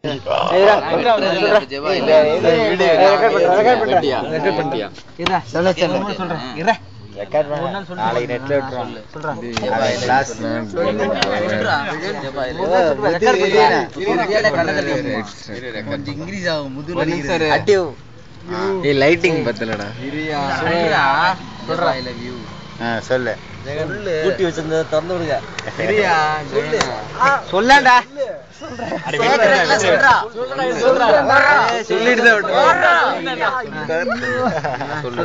நாளைக்கு நெட்ல இங்கிலீஷ் ஆகும் லைட்டிங் பத்தலடா சொல்லு கூட்டி வச்சிருந்த திறந்து விடுங்க சொல்லடா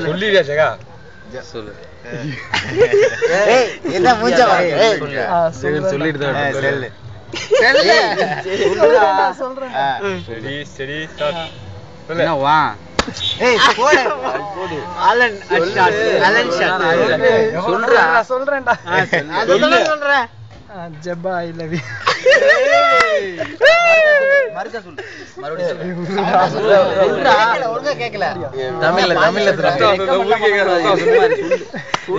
சொல்லிடுயா ஜெகா சொல்லு என்ன மூஞ்ச சொல்லிட்டு சொல்லு சரி சரி சொல்லு வா ஏய் போடு போடு ஆலன் ஆலன் ஷாட் சொல்றேன்டா சொல்றேன் ஜப்பா ஐ லவ் யூ மறுக்க சொல்லு மறுபடியும் சொல்றா ஒழுங்கா கேக்கல தமிழ்ல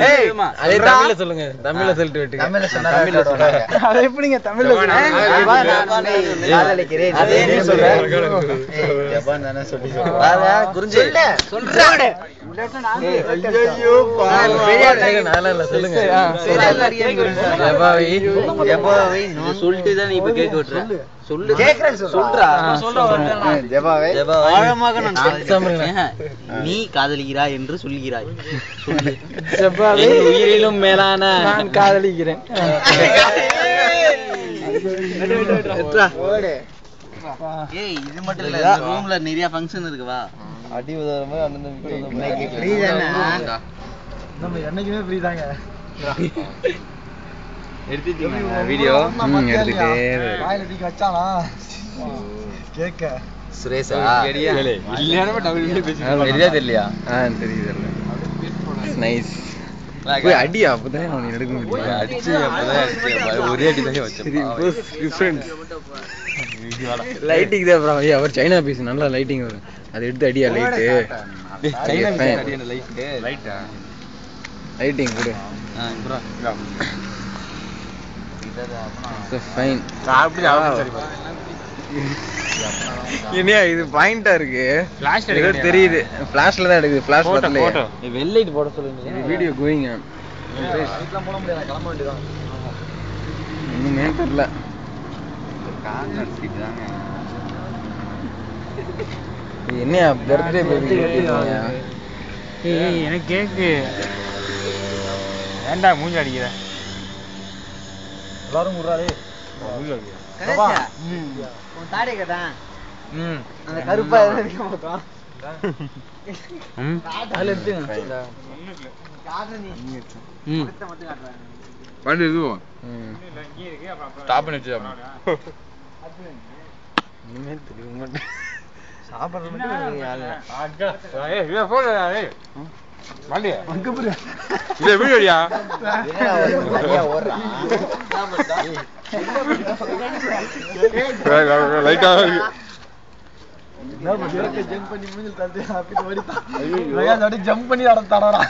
ஏய் அதே தமிழ்ல சொல்லுங்க தமிழ்ல சொல்லிட்டு விட்டுங்க தமிழ்ல சொன்னாங்க அத எப்படிங்க தமிழ்ல காதலிக்கிறேன் அதே நீ சொல்ற ஜப்பா நானே சொல்லி சொல்றா குறிஞ்சி சொல்றா ஐயோ நானே சொல்லுங்க ஜப்பாவை நான் சொல்லிட்டு தான் நீ இப்ப கேக்க விட்டுற சொல்லு கேக்குறேன் சொல்றா ஜப்பாவை ஆழமாக நான் நீ காதலிக்கிறாய் என்று சொல்கிறாய் சொல்லு ஜப்பாவை உயிரிலும் மேலான நான் காதலிக்கிறேன் ஏய் இது மட்டும் இல்ல ரூம்ல நிறைய ஃபங்க்ஷன் இருக்குவா அடி உதற மாதிரி அண்ணன் இன்னைக்கு ஃப்ரீ தானே நம்ம என்னைக்குமே ஃப்ரீ தாங்க எடுத்துட்டீங்க வீடியோ எடுத்துட்டே வாயில தூக்கி வச்சானா கேக்க சுரேஷா இல்லையானே டபுள் பேசி தெரியா தெரியலையா தெரியுது நைஸ் போய் அடியா அப்பதான் நான் எடுக்க முடியும் அடிச்சு அப்பதான் ஒரே அடி தான் வச்சேன் டிஃபரன்ஸ் லைட்டிங் தான் ப்ரோ அவர் சைனா பீஸ் நல்லா லைட்டிங் வரும் அதை எடுத்து அடியா லைட் சைனா பீஸ் அடியா லைட்டா லைட்டிங் கொடு ப்ரோ இதா ஃபைன் அப்படியே சரி என்னையா இது பாயிண்டா இருக்கு ஃபிளாஷ் எடுக்க தெரியுது ஃபிளாஷ்ல தான் எடுக்குது ஃபிளாஷ் பத்தல போட்டோ வெல் லைட் போட சொல்லுங்க வீடியோ கோயிங் லைட்லாம் போட முடியாது கிளம்ப வேண்டியதான் இன்னும் தெரியல கார்னர் சீட் தாங்க என்னையா பர்த்டே பேபி ஏய் எனக்கு கேக்கு ஏன்டா மூஞ்சி அடிக்குற எல்லாரும் முறாரே மூஞ்சி அடிக்குற கரெக்ட்டா உன் தாடி கேடா அந்த கருப்பா இருக்க மாட்டான் தாடி எடுத்துங்க கார்னர் நீ அடுத்து மட்டும் காட்றேன் பண்ணி இதுவோ இல்ல இங்க இருக்கு அப்புறம் ஸ்டாப் பண்ணி வெச்சு நீமே தெரியும் மட்டும் சாப்பிடுறது மட்டும் யாரு ஆட்கா ஏய் இத போடு ஏய் வாடி அங்க போடு இத வீடியோடியா ஏய் ஓடுறா சாப்பிடுடா லைட்டா என்ன பண்ற ஜம்ப் பண்ணி மூஞ்சில தள்ளி அப்படி ஓடிட்டா ஐயோ ஜம்ப் பண்ணி அடடா